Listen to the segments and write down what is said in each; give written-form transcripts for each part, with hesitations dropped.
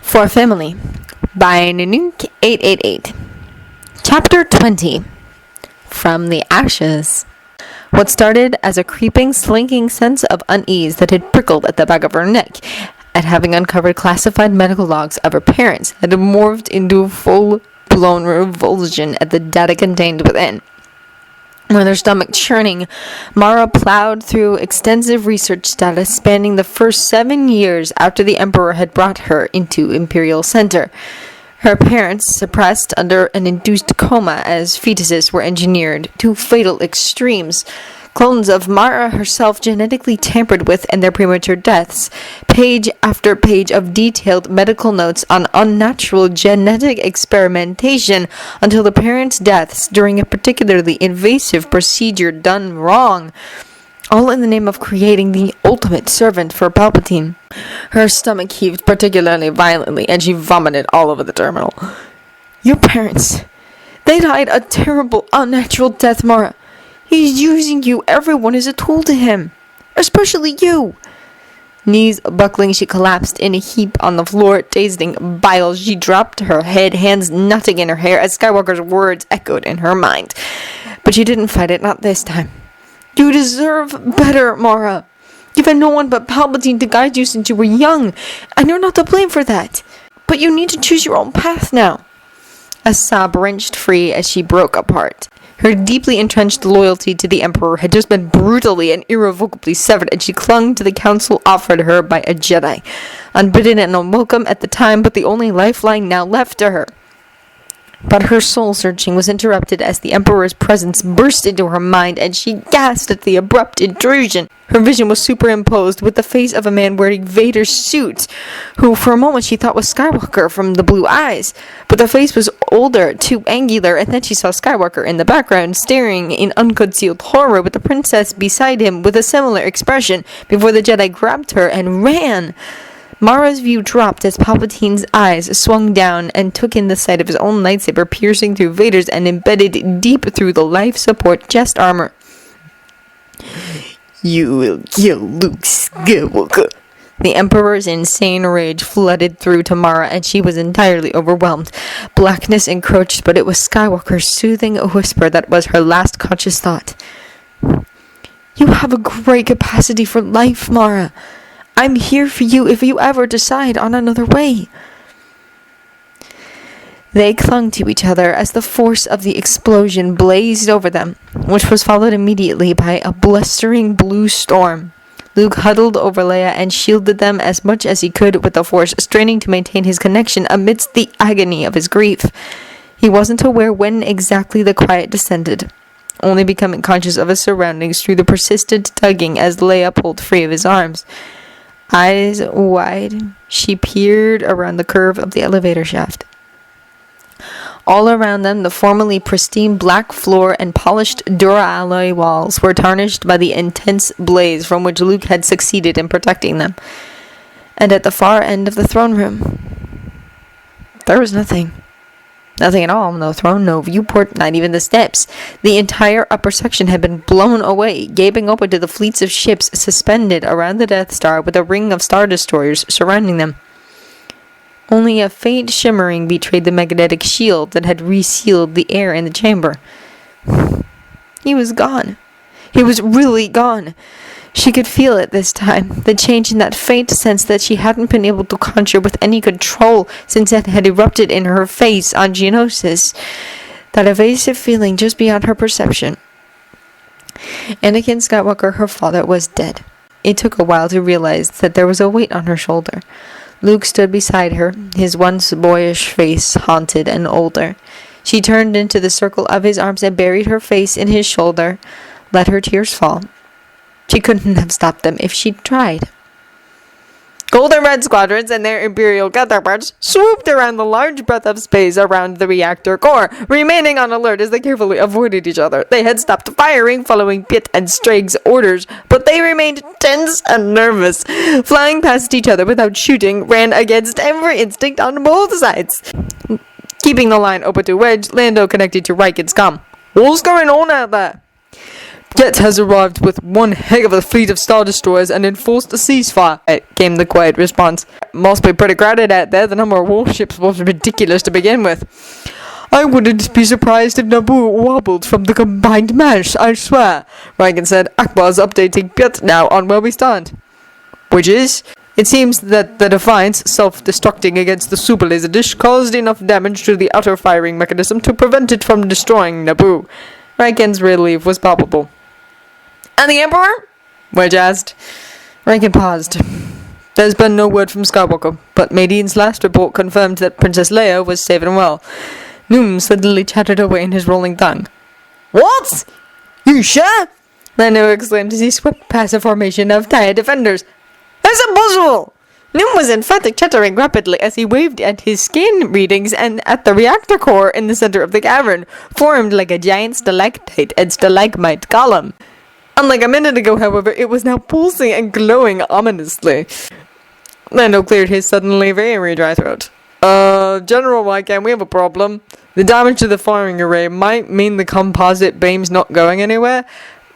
For Family by Nanook888. Chapter 20. From the Ashes. What started as a creeping, slinking sense of unease that had prickled at the back of her neck at having uncovered classified medical logs of her parents had morphed into a full-blown revulsion at the data contained within. With her stomach churning, Mara plowed through extensive research data spanning the first 7 years after the Emperor had brought her into Imperial Center. Her parents, suppressed under an induced coma as fetuses were engineered to fatal extremes. Clones of Mara herself genetically tampered with and their premature deaths. Page after page of detailed medical notes on unnatural genetic experimentation until the parents' deaths during a particularly invasive procedure done wrong. All in the name of creating the ultimate servant for Palpatine. Her stomach heaved particularly violently and she vomited all over the terminal. Your parents, they died a terrible, unnatural death, Mara. He's using you. Everyone is a tool to him. Especially you. Knees buckling, she collapsed in a heap on the floor, tasting bile. She dropped her head, hands knotting in her hair as Skywalker's words echoed in her mind. But she didn't fight it, not this time. You deserve better, Mara. You've had no one but Palpatine to guide you since you were young, and you're not to blame for that. But you need to choose your own path now. A sob wrenched free as she broke apart. Her deeply entrenched loyalty to the Emperor had just been brutally and irrevocably severed, and she clung to the counsel offered her by a Jedi. Unbidden and unwelcome at the time, but the only lifeline now left to her. But her soul-searching was interrupted as the Emperor's presence burst into her mind, and she gasped at the abrupt intrusion. Her vision was superimposed with the face of a man wearing Vader's suit, who for a moment she thought was Skywalker from the blue eyes. But the face was older, too angular, and then she saw Skywalker in the background, staring in unconcealed horror with the princess beside him with a similar expression, before the Jedi grabbed her and ran. Mara's view dropped as Palpatine's eyes swung down and took in the sight of his own lightsaber piercing through Vader's and embedded deep through the life support chest armor. You will kill Luke Skywalker. The Emperor's insane rage flooded through to Mara, and she was entirely overwhelmed. Blackness encroached, but it was Skywalker's soothing whisper that was her last conscious thought. You have a great capacity for life, Mara. I'm here for you if you ever decide on another way. They clung to each other as the force of the explosion blazed over them, which was followed immediately by a blustering blue storm. Luke huddled over Leia and shielded them as much as he could with the Force, straining to maintain his connection amidst the agony of his grief. He wasn't aware when exactly the quiet descended, only becoming conscious of his surroundings through the persistent tugging as Leia pulled free of his arms. Eyes wide, she peered around the curve of the elevator shaft. All around them, the formerly pristine black floor and polished duralloy walls were tarnished by the intense blaze from which Luke had succeeded in protecting them. And at the far end of the throne room, there was nothing. Nothing at all. No throne, no viewport, not even the steps. The entire upper section had been blown away, gaping open to the fleets of ships suspended around the Death Star with a ring of Star Destroyers surrounding them. Only a faint shimmering betrayed the magnetic shield that had resealed the air in the chamber. He was gone. He was really gone. She could feel it this time, the change in that faint sense that she hadn't been able to conjure with any control since it had erupted in her face on Geonosis. That evasive feeling just beyond her perception. Anakin Skywalker, her father, was dead. It took a while to realize that there was a weight on her shoulder. Luke stood beside her, his once boyish face haunted and older. She turned into the circle of his arms and buried her face in his shoulder, let her tears fall. She couldn't have stopped them if she'd tried. Golden Red squadrons and their Imperial counterparts swooped around the large breadth of space around the reactor core, remaining on alert as they carefully avoided each other. They had stopped firing following Pitt and Straig's orders, but they remained tense and nervous. Flying past each other without shooting ran against every instinct on both sides. Keeping the line open to Wedge, Lando connected to Riken's comm. What's going on out there? Jet has arrived with one heck of a fleet of Star Destroyers and enforced a ceasefire, came the quiet response. Must be pretty crowded out there. The number of warships was ridiculous to begin with. I wouldn't be surprised if Naboo wobbled from the combined mash, I swear, Rankin said. Akbar's updating Piet now on where we stand. Which is? It seems that the Defiance, self-destructing against the super laser dish, caused enough damage to the outer firing mechanism to prevent it from destroying Naboo. Rankin's relief was palpable. And the Emperor? Wedge asked. Rankin paused. There's been no word from Skywalker, but Madine's last report confirmed that Princess Leia was safe and well. Noom suddenly chattered away in his rolling tongue. What? You sure? Lando exclaimed as he swept past a formation of TIE defenders. That's impossible! Noom was emphatic, chattering rapidly as he waved at his scan readings and at the reactor core in the center of the cavern, formed like a giant stalactite and stalagmite column. Unlike a minute ago, however, it was now pulsing and glowing ominously. Lando cleared his suddenly very dry throat. General Wycam, we have a problem. The damage to the firing array might mean the composite beam's not going anywhere,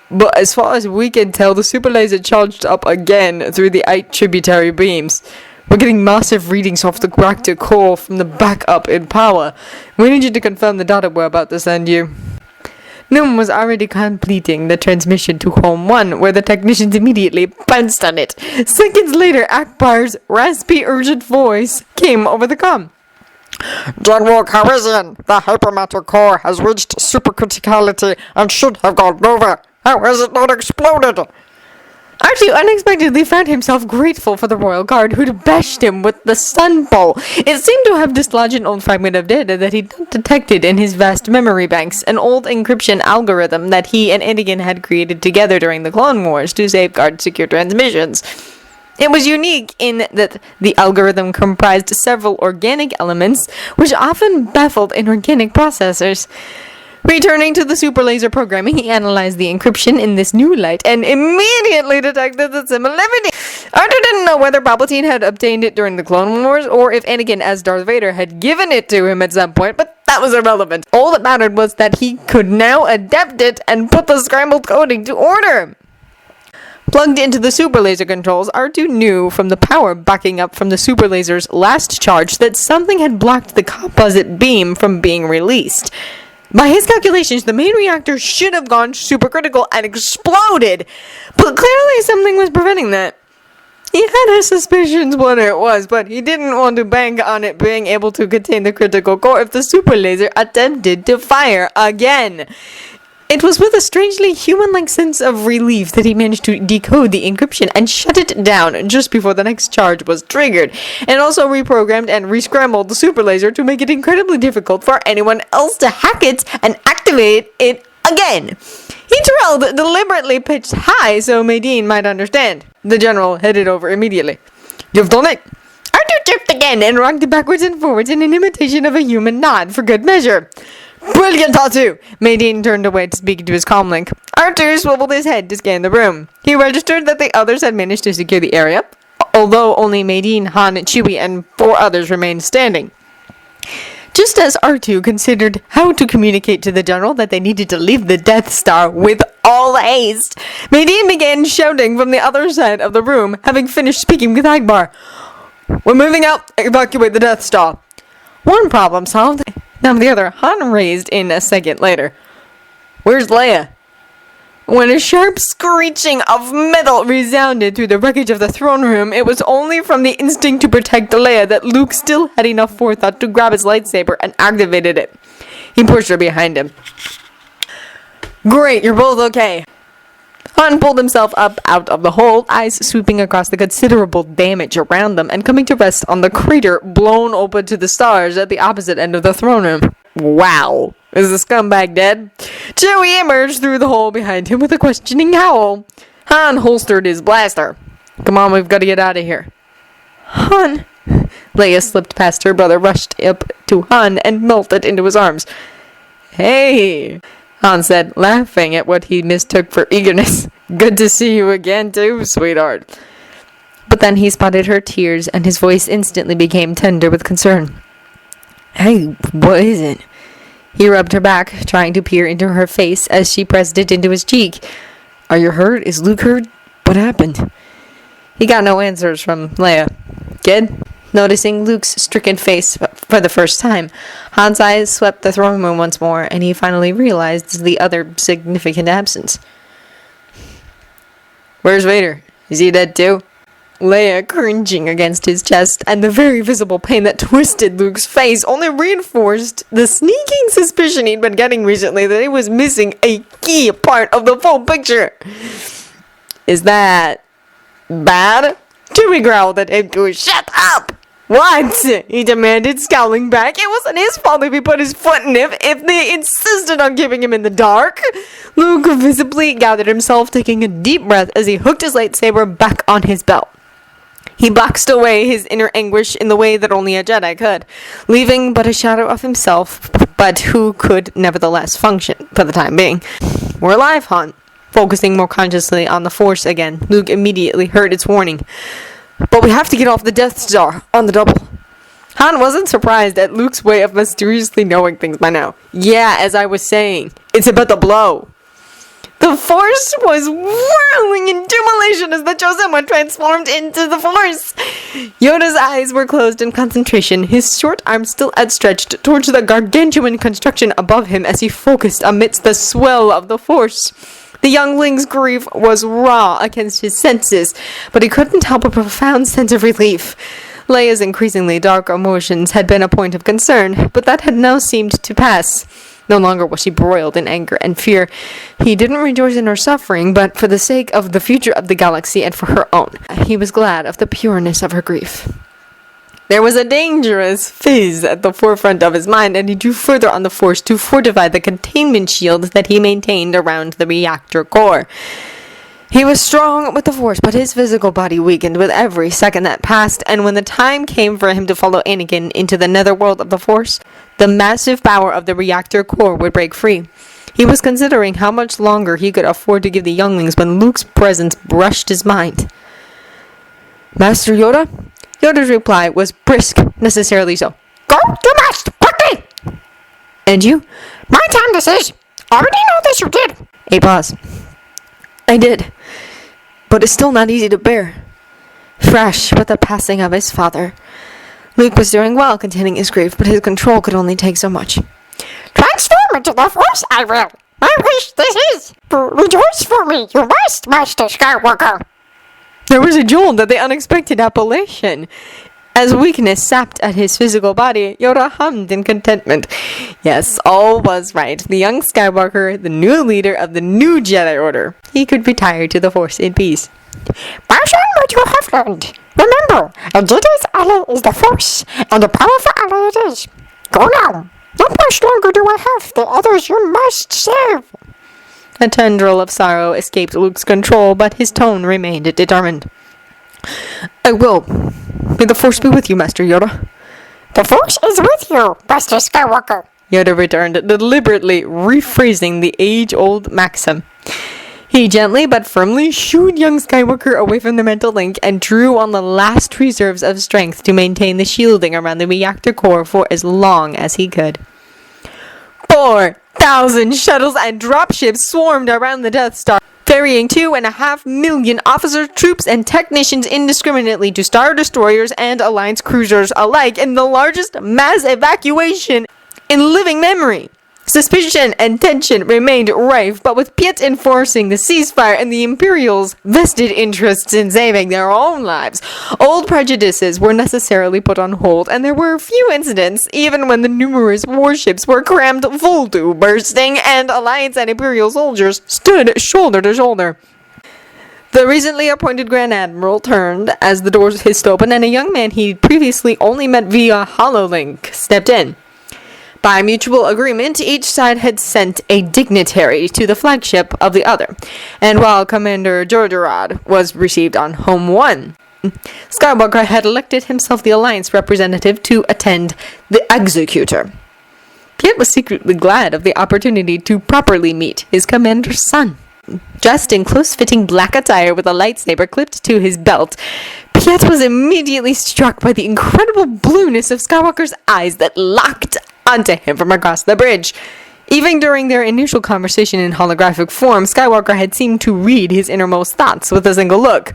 but as far as we can tell, the super laser charged up again through the 8 tributary beams. We're getting massive readings off the reactor core from the backup in power. We need you to confirm the data we're about to send you. Noom was already completing the transmission to Home 1, where the technicians immediately pounced on it. Seconds later, Akbar's raspy, urgent voice came over the comm. General Calrissian, the hypermatter core has reached supercriticality and should have gone over. How has it not exploded? R2 unexpectedly found himself grateful for the royal guard who'd bashed him with the sun bowl. It seemed to have dislodged an old fragment of data that he'd not detected in his vast memory banks, an old encryption algorithm that he and Anakin had created together during the Clone Wars to safeguard secure transmissions. It was unique in that the algorithm comprised several organic elements, which often baffled inorganic processors. Returning to the super laser programming, he analyzed the encryption in this new light and immediately detected the similarity. Arthur didn't know whether Palpatine had obtained it during the Clone Wars or if Anakin as Darth Vader had given it to him at some point, but that was irrelevant. All that mattered was that he could now adapt it and put the scrambled coding to order. Plugged into the super laser controls, R2 knew from the power backing up from the super laser's last charge that something had blocked the composite beam from being released. By his calculations, the main reactor should have gone supercritical and exploded, but clearly something was preventing that. He had his suspicions what it was, but he didn't want to bank on it being able to contain the critical core if the super laser attempted to fire again. It was with a strangely human-like sense of relief that he managed to decode the encryption and shut it down just before the next charge was triggered, and also reprogrammed and rescrambled the super laser to make it incredibly difficult for anyone else to hack it and activate it again. He trilled deliberately pitched high so Madine might understand. The general headed over immediately. You've done it! Arthur chirped again and rocked backwards and forwards in an imitation of a human nod for good measure. Brilliant, R2! Madine turned away to speak to his comlink. Arthur swiveled his head to scan the room. He registered that the others had managed to secure the area, although only Madine, Han, Chewie, and 4 others remained standing. Just as R2 considered how to communicate to the general that they needed to leave the Death Star with all haste, Madine began shouting from the other side of the room, having finished speaking with Akbar. We're moving out. Evacuate the Death Star. One problem solved. Now the other, Han raised in a second later. Where's Leia? When a sharp screeching of metal resounded through the wreckage of the throne room, it was only from the instinct to protect Leia that Luke still had enough forethought to grab his lightsaber and activated it. He pushed her behind him. Great, you're both okay. Han pulled himself up out of the hole, eyes sweeping across the considerable damage around them and coming to rest on the crater blown open to the stars at the opposite end of the throne room. Wow. Is the scumbag dead? Chewie emerged through the hole behind him with a questioning howl. Han holstered his blaster. Come on, we've got to get out of here. Han. Leia slipped past her brother, rushed up to Han, and melted into his arms. Hey, Han said, laughing at what he mistook for eagerness. Good to see you again, too, sweetheart. But then he spotted her tears, and his voice instantly became tender with concern. Hey, what is it? He rubbed her back, trying to peer into her face as she pressed it into his cheek. Are you hurt? Is Luke hurt? What happened? He got no answers from Leia. Kid? Noticing Luke's stricken face for the first time, Han's eyes swept the throne room once more, and he finally realized the other significant absence. Where's Vader? Is he dead too? Leia cringing against his chest, and the very visible pain that twisted Luke's face only reinforced the sneaking suspicion he'd been getting recently that he was missing a key part of the full picture. Is that bad? Chewie growled at him to shut up! What? He demanded, scowling back. It wasn't his fault if he put his foot in it, if they insisted on keeping him in the dark. Luke visibly gathered himself, taking a deep breath as he hooked his lightsaber back on his belt. He boxed away his inner anguish in the way that only a Jedi could, leaving but a shadow of himself, but who could nevertheless function for the time being. We're alive, Han. Focusing more consciously on the Force again, Luke immediately heard its warning. But we have to get off the Death Star on the double. Han wasn't surprised at Luke's way of mysteriously knowing things by now. Yeah, as I was saying, it's about to blow. The Force was whirling in jubilation as the Chosen One transformed into the Force. Yoda's eyes were closed in concentration, his short arms still outstretched towards the gargantuan construction above him as he focused amidst the swell of the Force. The youngling's grief was raw against his senses, but he couldn't help a profound sense of relief. Leia's increasingly dark emotions had been a point of concern, but that had now seemed to pass. No longer was she broiled in anger and fear. He didn't rejoice in her suffering, but for the sake of the future of the galaxy and for her own, he was glad of the pureness of her grief. There was a dangerous fizz at the forefront of his mind, and he drew further on the Force to fortify the containment shield that he maintained around the reactor core. He was strong with the Force, but his physical body weakened with every second that passed, and when the time came for him to follow Anakin into the netherworld of the Force, the massive power of the reactor core would break free. He was considering how much longer he could afford to give the younglings when Luke's presence brushed his mind. Master Yoda? Yoda's reply was brisk, necessarily so. Go to Master, quickly! And you? My time this is. Already know this you did. A pause. I did, but it's still not easy to bear. Fresh with the passing of his father. Luke was doing well containing his grief, but his control could only take so much. Transform into the Force, I will. I wish this is. Rejoice for me, you must, Master Skywalker. There was a jolt at the unexpected appellation. As weakness sapped at his physical body, Yoda hummed in contentment. Yes, all was right. The young Skywalker, the new leader of the new Jedi Order. He could retire to the Force in peace. Pass on what you have learned. Remember, a Jedi's ally is the Force, and a powerful ally it is. Go now. Not much longer do I have. The others you must save. A tendril of sorrow escaped Luke's control, but his tone remained determined. I will. May the Force be with you, Master Yoda. The Force is with you, Master Skywalker. Yoda returned, deliberately rephrasing the age-old maxim. He gently but firmly shooed young Skywalker away from the mental link and drew on the last reserves of strength to maintain the shielding around the reactor core for as long as he could. 4,000 shuttles and dropships swarmed around the Death Star, ferrying 2.5 million officers, troops, and technicians indiscriminately to Star Destroyers and Alliance cruisers alike in the largest mass evacuation in living memory. Suspicion and tension remained rife, but with Piet enforcing the ceasefire and the Imperials' vested interests in saving their own lives, old prejudices were necessarily put on hold, and there were few incidents, even when the numerous warships were crammed full to bursting, and Alliance and Imperial soldiers stood shoulder to shoulder. The recently appointed Grand Admiral turned as the doors hissed open, and a young man he'd previously only met via HoloLink stepped in. By mutual agreement, each side had sent a dignitary to the flagship of the other, and while Commander Jorgerod was received on Home 1, Skywalker had elected himself the Alliance representative to attend the Executor. Piet was secretly glad of the opportunity to properly meet his commander's son. Dressed in close-fitting black attire with a lightsaber clipped to his belt, Piet was immediately struck by the incredible blueness of Skywalker's eyes that locked onto him from across the bridge. Even during their initial conversation in holographic form, Skywalker had seemed to read his innermost thoughts with a single look.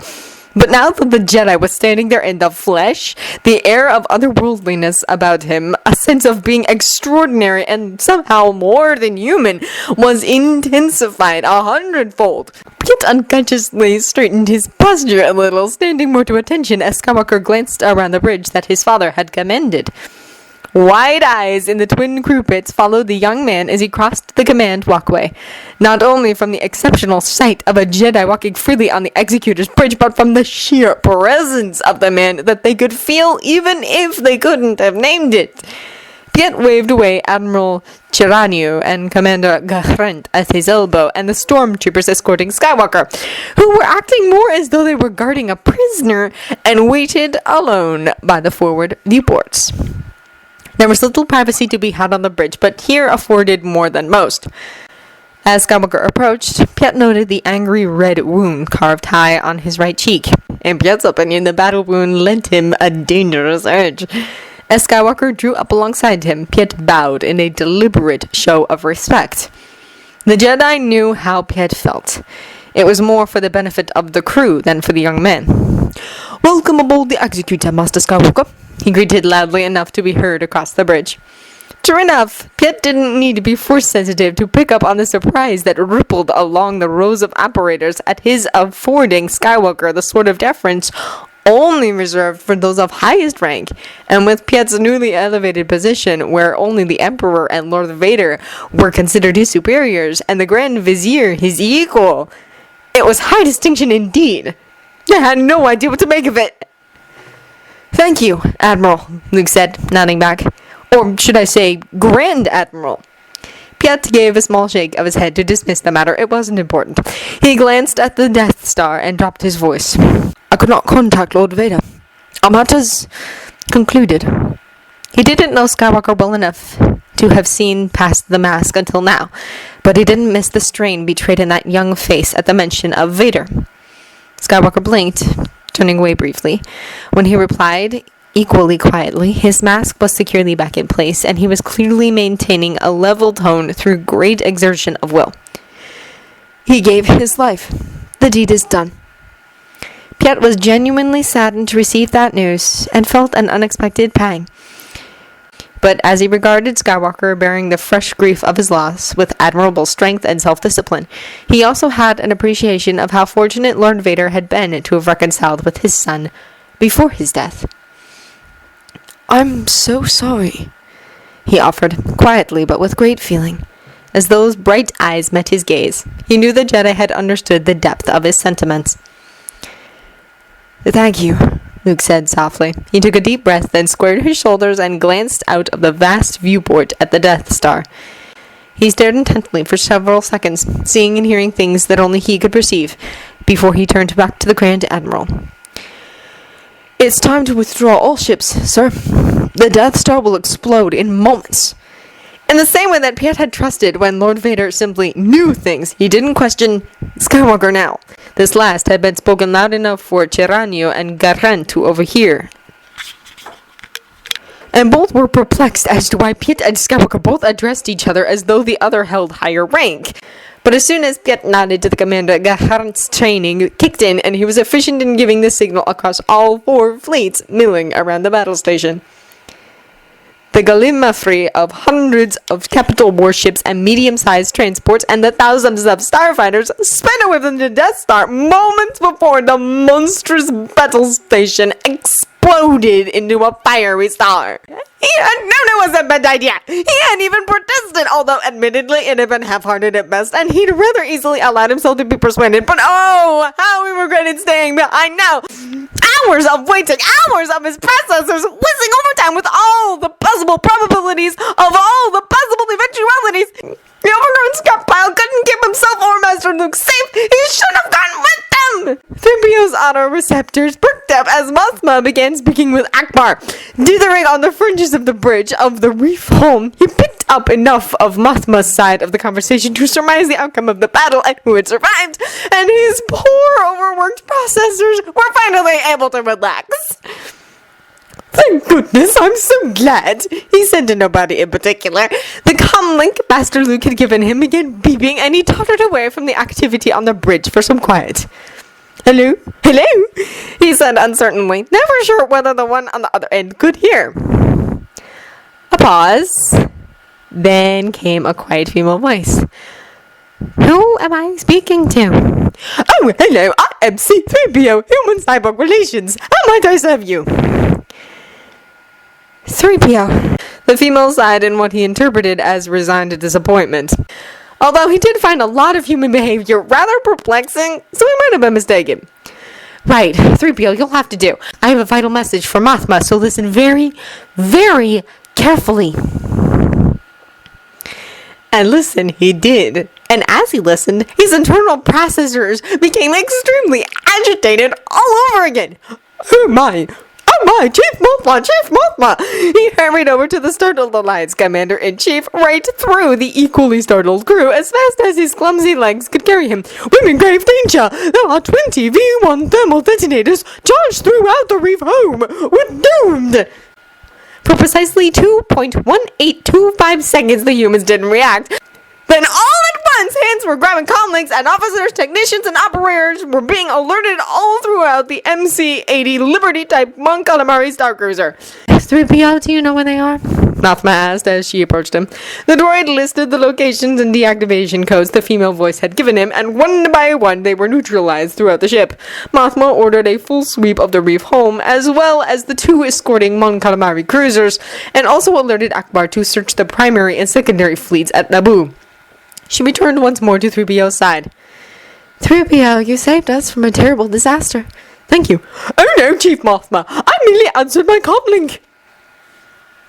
But now that the Jedi was standing there in the flesh, the air of otherworldliness about him, a sense of being extraordinary and somehow more than human, was intensified 100-fold. Piet unconsciously straightened his posture a little, standing more to attention as Skywalker glanced around the bridge that his father had commanded. Wide eyes in the twin crew pits followed the young man as he crossed the command walkway, not only from the exceptional sight of a Jedi walking freely on the Executor's bridge, but from the sheer presence of the man that they could feel even if they couldn't have named it. Piet waved away Admiral Chiranio and Commander Garant at his elbow and the stormtroopers escorting Skywalker, who were acting more as though they were guarding a prisoner, and waited alone by the forward viewports. There was little privacy to be had on the bridge, but here afforded more than most. As Skywalker approached, Piet noted the angry red wound carved high on his right cheek. In Piet's opinion, the battle wound lent him a dangerous edge. As Skywalker drew up alongside him, Piet bowed in a deliberate show of respect. The Jedi knew how Piet felt. It was more for the benefit of the crew than for the young man. "Welcome aboard the Executor, Master Skywalker," he greeted loudly enough to be heard across the bridge. True enough, Piet didn't need to be force-sensitive to pick up on the surprise that rippled along the rows of operators at his affording Skywalker the sort of deference only reserved for those of highest rank, and with Piet's newly elevated position, where only the Emperor and Lord Vader were considered his superiors, and the Grand Vizier his equal. It was high distinction indeed. I had no idea what to make of it. "Thank you, Admiral," Luke said, nodding back. "Or should I say, Grand Admiral?" Piet gave a small shake of his head to dismiss the matter. It wasn't important. He glanced at the Death Star and dropped his voice. "I could not contact Lord Vader. Our matters concluded." He didn't know Skywalker well enough to have seen past the mask until now, but he didn't miss the strain betrayed in that young face at the mention of Vader. Skywalker blinked, turning away briefly. When he replied, equally quietly, his mask was securely back in place, and he was clearly maintaining a level tone through great exertion of will. "He gave his life. The deed is done." Piet was genuinely saddened to receive that news, and felt an unexpected pang. But as he regarded Skywalker bearing the fresh grief of his loss with admirable strength and self-discipline, he also had an appreciation of how fortunate Lord Vader had been to have reconciled with his son before his death. "I'm so sorry," he offered, quietly but with great feeling. As those bright eyes met his gaze, he knew the Jedi had understood the depth of his sentiments. "Thank you," Luke said softly. He took a deep breath, then squared his shoulders and glanced out of the vast viewport at the Death Star. He stared intently for several seconds, seeing and hearing things that only he could perceive, before he turned back to the Grand Admiral. "It's time to withdraw all ships, sir. The Death Star will explode in moments." In the same way that Piet had trusted when Lord Vader simply knew things, he didn't question Skywalker now. This last had been spoken loud enough for Chiranio and Garant to overhear. And both were perplexed as to why Piet and Skywalker both addressed each other as though the other held higher rank. But as soon as Piet nodded to the commander, Garant's training kicked in, and he was efficient in giving the signal across all 4 fleets milling around the battle station. The gallimaufry of hundreds of capital warships and medium-sized transports and the thousands of starfighters sped away from the Death Star moments before the monstrous battle station exploded into a fiery star. He had known it was a bad idea. He hadn't even protested, although admittedly it had been half-hearted at best, and he'd rather easily allowed himself to be persuaded. But oh, how he regretted staying behind now. Hours of waiting, hours of his processors whizzing overtime with all the possible probabilities of all the possible eventualities. The overgrown scrap pile couldn't keep himself or Master Luke safe. He should have gone with them. 3PO's auto-receptors perked up as Mothma began speaking with Akbar. Dithering on the fringes of the bridge of the reef home, he picked up enough of Mothma's side of the conversation to surmise the outcome of the battle and who had survived, and his poor overworked processors were finally able to relax. Thank goodness, I'm so glad. He said to nobody in particular. The comlink Master Luke had given him began beeping, and he tottered away from the activity on the bridge for some quiet. Hello? Hello? He said uncertainly, never sure whether the one on the other end could hear. A pause. Then came a quiet female voice. Who am I speaking to? Oh, hello, I am C-3PO, Human Cyborg Relations. How might I serve you? 3PO. The female sighed in what he interpreted as resigned disappointment. Although he did find a lot of human behavior rather perplexing, so he might have been mistaken. Right, 3PO, you'll have to do. I have a vital message for Mothma, so listen very, very carefully. And listen, he did. And as he listened, his internal processors became extremely agitated all over again. Oh my, Chief Mothma, Chief Mothma! He hurried over to the startled Alliance Commander-in-Chief right through the equally startled crew as fast as his clumsy legs could carry him. We're in grave danger! There are 20 V1 thermal detonators charged throughout the reef home! We're doomed! For precisely 2.1825 seconds, the humans didn't react. Then all at once, hands were grabbing comlinks, and officers, technicians, and operators were being alerted all throughout the MC-80 Liberty-type Mon Calamari Star Cruiser. 3PO, do you know where they are? Mothma asked as she approached him. The droid listed the locations and deactivation codes the female voice had given him, and one by one they were neutralized throughout the ship. Mothma ordered a full sweep of the reef home, as well as the 2 escorting Mon Calamari cruisers, and also alerted Akbar to search the primary and secondary fleets at Naboo. She returned once more to 3PO's side. 3PO, you saved us from a terrible disaster. Thank you. Oh no, Chief Mothma, I merely answered my comlink.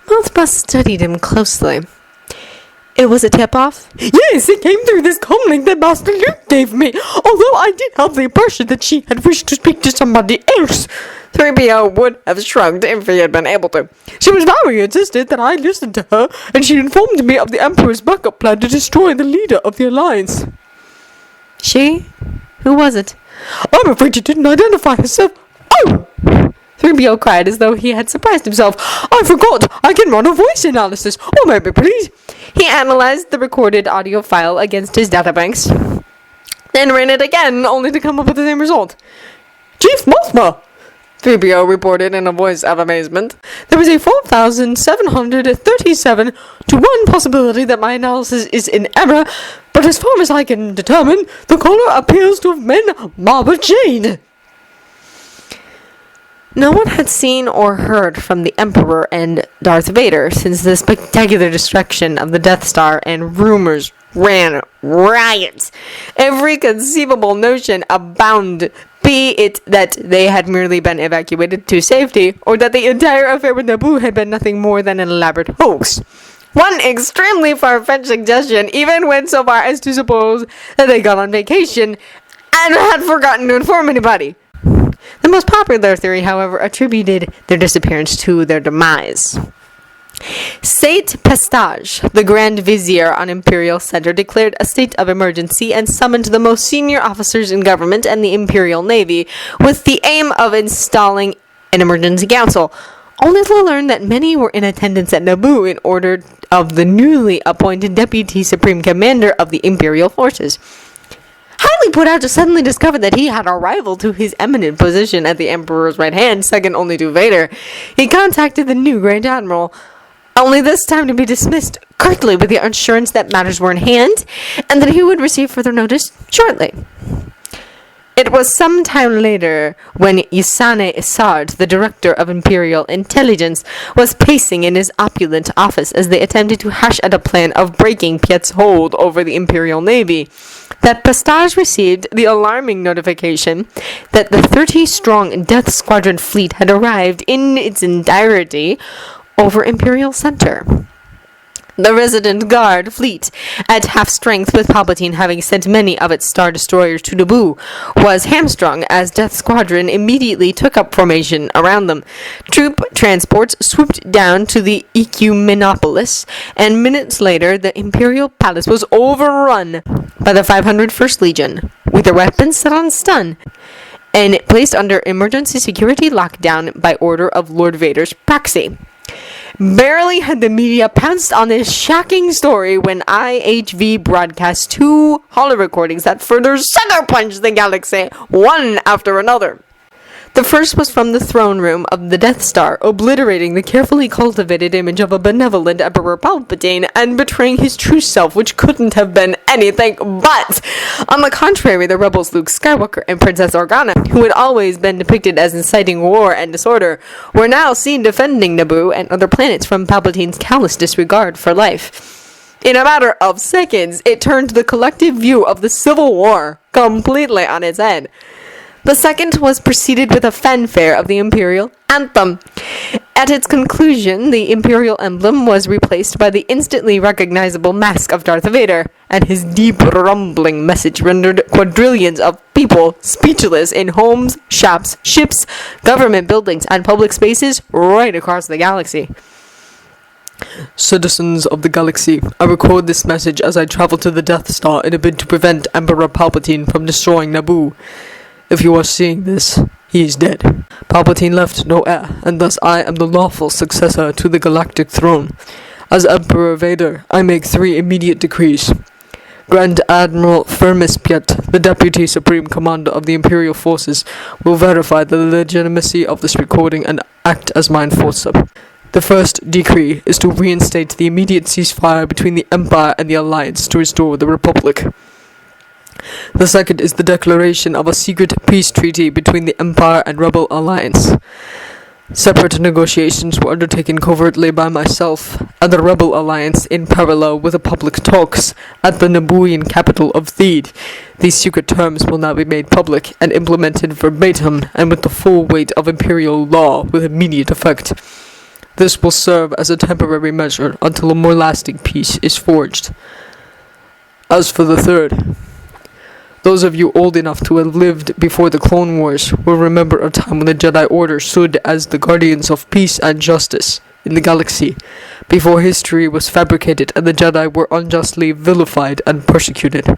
Mothma studied him closely. It was a tip-off? Yes, it came through this comlink that Master Luke gave me, although I did have the impression that she had wished to speak to somebody else. 3PO would have shrugged if he had been able to. She was very insistent that I listen to her, and she informed me of the Emperor's backup plan to destroy the leader of the Alliance. She? Who was it? I'm afraid she didn't identify herself. Oh! 3PO cried as though he had surprised himself. I forgot! I can run a voice analysis. One moment, please. He analyzed the recorded audio file against his databanks, then ran it again, only to come up with the same result. Chief Mothma! 3PO reported in a voice of amazement. There is a 4,737 to 1 possibility that my analysis is in error, but as far as I can determine, the caller appears to have been Mama Jade. No one had seen or heard from the Emperor and Darth Vader since the spectacular destruction of the Death Star, and rumors ran riot. Every conceivable notion abounded, be it that they had merely been evacuated to safety, or that the entire affair with Naboo had been nothing more than an elaborate hoax. One extremely far-fetched suggestion even went so far as to suppose that they got on vacation and had forgotten to inform anybody. The most popular theory, however, attributed their disappearance to their demise. Sait Pestage, the Grand Vizier on Imperial Center, declared a state of emergency and summoned the most senior officers in government and the Imperial Navy with the aim of installing an emergency council, only to learn that many were in attendance at Naboo in order of the newly appointed Deputy Supreme Commander of the Imperial Forces. Highly put out to suddenly discover that he had a rival to his eminent position at the Emperor's right hand, second only to Vader, he contacted the new Grand Admiral, only this time to be dismissed curtly with the assurance that matters were in hand, and that he would receive further notice shortly. It was some time later when Yasane Isard, the director of Imperial Intelligence, was pacing in his opulent office as they attempted to hash out a plan of breaking Piet's hold over the Imperial Navy, that Pastage received the alarming notification that the 30-strong Death Squadron fleet had arrived in its entirety over Imperial Center. The resident guard fleet, at half strength with Palpatine having sent many of its Star Destroyers to Naboo, was hamstrung as Death Squadron immediately took up formation around them. Troop transports swooped down to the Ecumenopolis, and minutes later the Imperial Palace was overrun by the 501st Legion, with their weapons set on stun. and placed under emergency security lockdown by order of Lord Vader's proxy. Barely had the media pounced on this shocking story when IHV broadcast 2 holo recordings that further sucker punched the galaxy, one after another. The first was from the throne room of the Death Star, obliterating the carefully cultivated image of a benevolent Emperor Palpatine and betraying his true self, which couldn't have been anything but. On the contrary, the rebels Luke Skywalker and Princess Organa, who had always been depicted as inciting war and disorder, were now seen defending Naboo and other planets from Palpatine's callous disregard for life. In a matter of seconds, it turned the collective view of the Civil War completely on its head. The second was preceded with a fanfare of the Imperial anthem. At its conclusion, the Imperial emblem was replaced by the instantly recognizable mask of Darth Vader, and his deep rumbling message rendered quadrillions of people speechless in homes, shops, ships, government buildings, and public spaces right across the galaxy. Citizens of the galaxy, I record this message as I travel to the Death Star in a bid to prevent Emperor Palpatine from destroying Naboo. If you are seeing this, he is dead. Palpatine left no heir, and thus I am the lawful successor to the galactic throne. As Emperor Vader, I make 3 immediate decrees. Grand Admiral Firmus Piet, the Deputy Supreme Commander of the Imperial Forces, will verify the legitimacy of this recording and act as my enforcer. The first decree is to reinstate the immediate ceasefire between the Empire and the Alliance to restore the Republic. The second is the declaration of a secret peace treaty between the Empire and Rebel Alliance. Separate negotiations were undertaken covertly by myself and the Rebel Alliance in parallel with the public talks at the Nabooian capital of Theed. These secret terms will now be made public and implemented verbatim and with the full weight of Imperial law with immediate effect. This will serve as a temporary measure until a more lasting peace is forged. As for the third, those of you old enough to have lived before the Clone Wars will remember a time when the Jedi Order stood as the guardians of peace and justice in the galaxy, before history was fabricated and the Jedi were unjustly vilified and persecuted.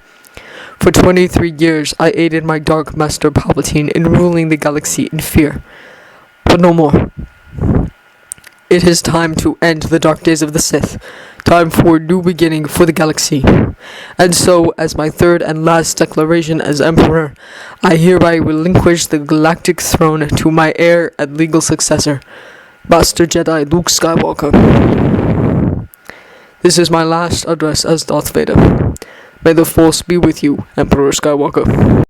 For 23 years I aided my Dark Master Palpatine in ruling the galaxy in fear. But no more. It is time to end the dark days of the Sith. Time for a new beginning for the galaxy. And so, as my third and last declaration as Emperor, I hereby relinquish the galactic throne to my heir and legal successor, Master Jedi Luke Skywalker. This is my last address as Darth Vader. May the Force be with you, Emperor Skywalker.